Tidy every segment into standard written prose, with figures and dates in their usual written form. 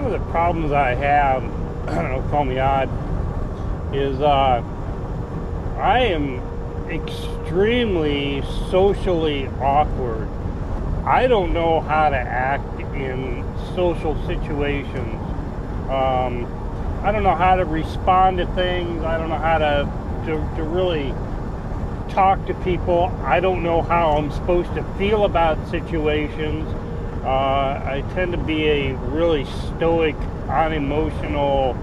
one of the problems I have, don't call me odd, is I am extremely socially awkward. I don't know how to act in social situations. I don't know how to respond to things. I don't know how to really talk to people. I don't know how I'm supposed to feel about situations. I tend to be a really stoic, unemotional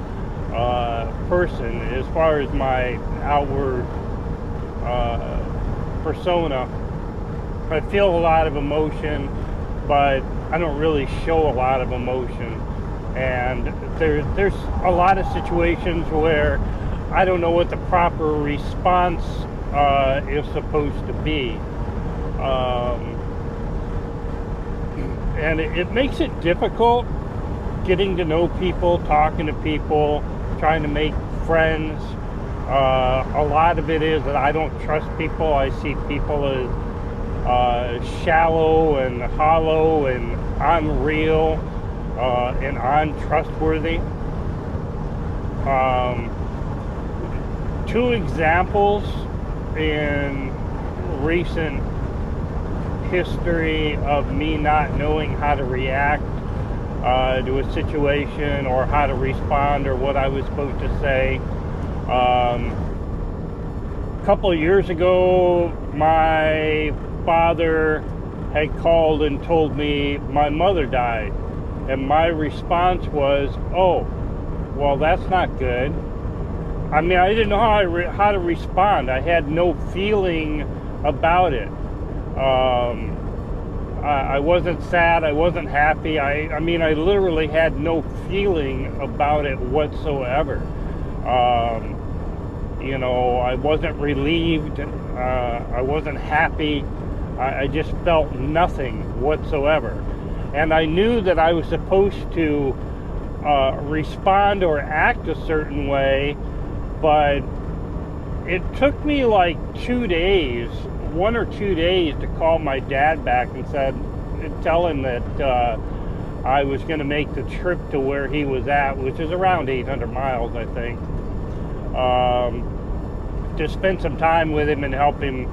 person as far as my outward persona. I feel a lot of emotion, but I don't really show a lot of emotion. And there's a lot of situations where I don't know what the proper response is supposed to be. And it makes it difficult getting to know people, talking to people, trying to make friends. A lot of it is that I don't trust people. I see people as shallow and hollow and unreal and untrustworthy. Two examples in recent history of me not knowing how to react to a situation or how to respond or what I was supposed to say. A couple of years ago, my father had called and told me my mother died. And my response was, oh, well, that's not good. I mean, I didn't know how to respond. I had no feeling about it. I wasn't sad. I wasn't happy. I mean, I literally had no feeling about it whatsoever. You know, I wasn't relieved. I wasn't happy. I just felt nothing whatsoever. And I knew that I was supposed to respond or act a certain way, but it took me like 2 days, 1 or 2 days, to call my dad back and tell him that I was going to make the trip to where he was at, which is around 800 miles, I think, to spend some time with him and help him,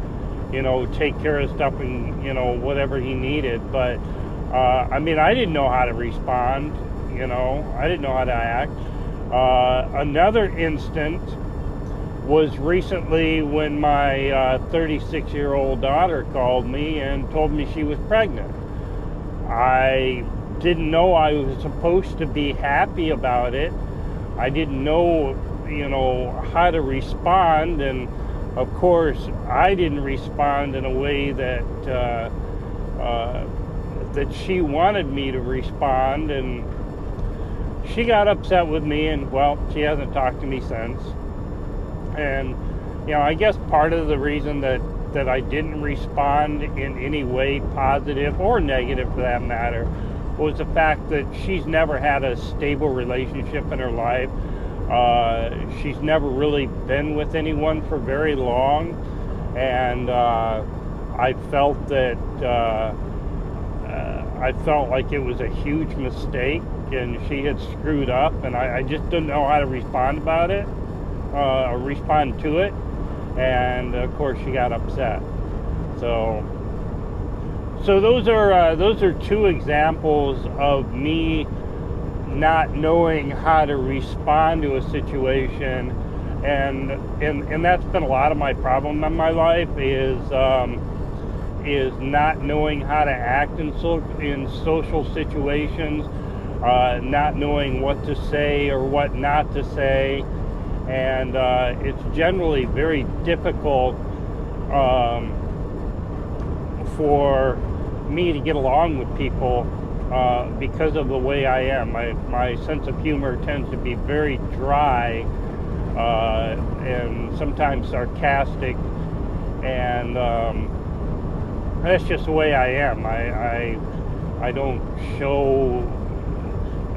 you know, take care of stuff and, you know, whatever he needed. But I mean, I didn't know how to respond, you know, I didn't know how to act. Another instance was recently when my 36-year-old daughter called me and told me she was pregnant. I didn't know I was supposed to be happy about it. I didn't know, you know, how to respond, and of course I didn't respond in a way that that she wanted me to respond, and she got upset with me, and well, she hasn't talked to me since. And you know, I guess part of the reason that I didn't respond in any way, positive or negative for that matter, was the fact that she's never had a stable relationship in her life. She's never really been with anyone for very long, and I felt that I felt like it was a huge mistake and she had screwed up, and I just didn't know how to respond about it, or respond to it. And of course she got upset. So those are two examples of me not knowing how to respond to a situation, and that's been a lot of my problem in my life, is not knowing how to act in social situations, not knowing what to say or what not to say. And it's generally very difficult for me to get along with people because of the way I am. My sense of humor tends to be very dry and sometimes sarcastic, and that's just the way I am. I don't show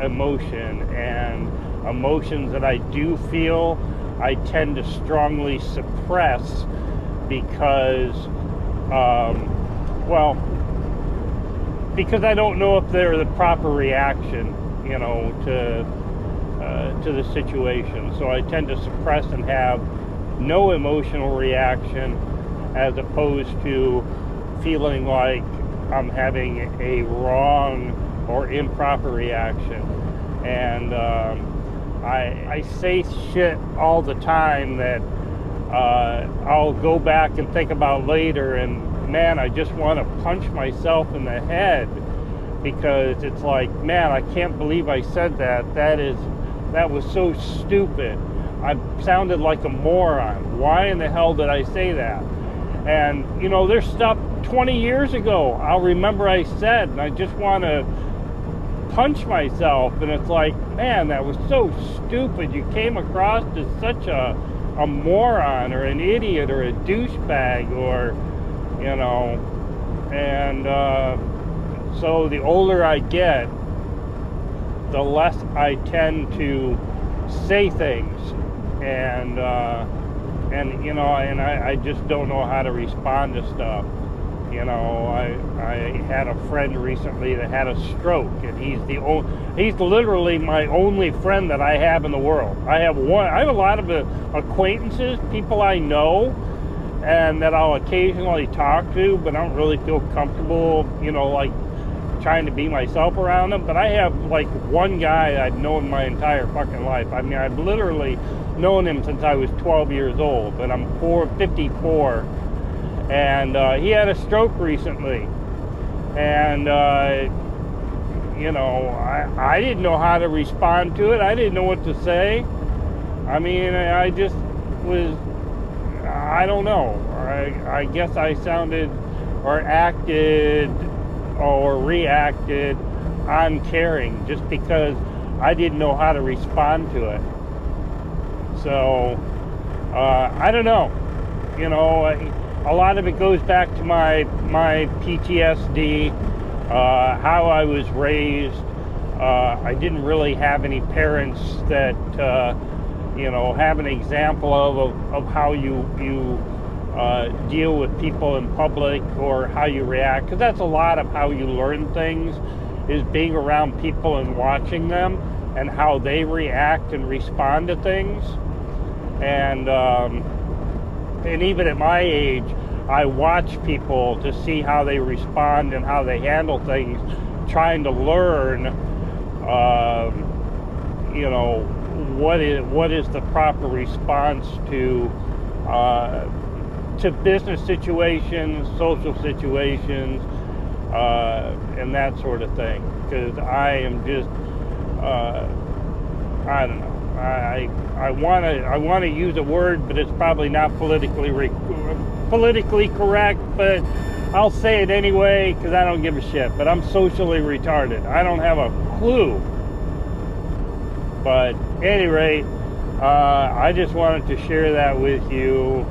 emotion, and emotions that I do feel, I tend to strongly suppress because, because I don't know if they're the proper reaction. to the situation. So I tend to suppress and have no emotional reaction, as opposed to feeling like I'm having a wrong or improper reaction. And I say shit all the time that I'll go back and think about later, and man, I just want to punch myself in the head, because it's like, man, I can't believe I said that. That was so stupid. I sounded like a moron. Why in the hell did I say that? And there's stuff 20 years ago I'll remember I said, and I just want to punch myself. And it's like, man, that was so stupid. You came across as such a moron or an idiot or a douchebag, or and so the older I get, the less I tend to say things, and I just don't know how to respond to stuff. I had a friend recently that had a stroke, and he's literally my only friend that I have in the world. I have a lot of acquaintances, people I know, and that I'll occasionally talk to, but I don't really feel comfortable, like trying to be myself around them. But I have like one guy I've known my entire fucking life. I mean, I've literally known him since I was 12 years old, and I'm 54, and he had a stroke recently, and I didn't know how to respond to it. I didn't know what to say. I mean, I just was, I don't know, I guess I sounded or acted or reacted uncaring, just because I didn't know how to respond to it. So I don't know, a lot of it goes back to my PTSD, how I was raised. I didn't really have any parents that have an example of how you deal with people in public, or how you react, because that's a lot of how you learn things, is being around people and watching them and how they react and respond to things. And even at my age, I watch people to see how they respond and how they handle things, trying to learn what is the proper response to business situations, social situations, and that sort of thing. Because I am just, I don't know. I want to use a word, but it's probably not politically correct. But I'll say it anyway, because I don't give a shit. But I'm socially retarded. I don't have a clue. But at any rate, I just wanted to share that with you.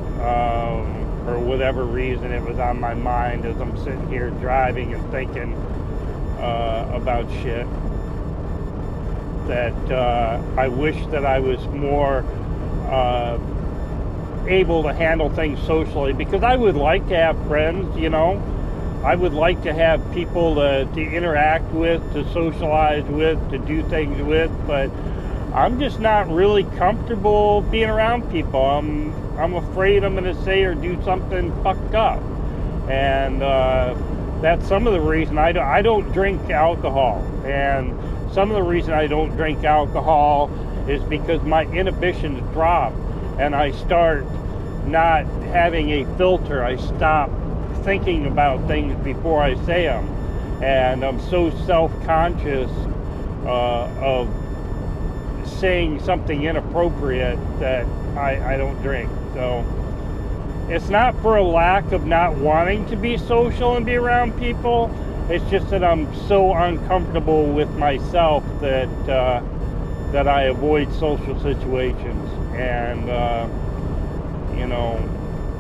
For whatever reason, it was on my mind as I'm sitting here driving and thinking about shit. That I wish that I was more able to handle things socially, because I would like to have friends, I would like to have people to interact with, to socialize with, to do things with, but I'm just not really comfortable being around people. I'm afraid I'm going to say or do something fucked up, and that's some of the reason I don't drink alcohol. And some of the reason I don't drink alcohol is because my inhibitions drop, and I start not having a filter. I stop thinking about things before I say them, and I'm so self-conscious of saying something inappropriate that I don't drink. So it's not for a lack of not wanting to be social and be around people. It's just that I'm so uncomfortable with myself that I avoid social situations. And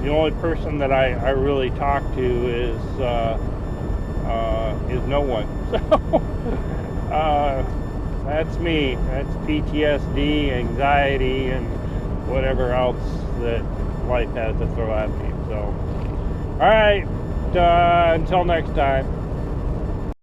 the only person that I really talk to is no one. So that's me. That's PTSD, anxiety, and whatever else that life has to throw at me. So, all right, until next time.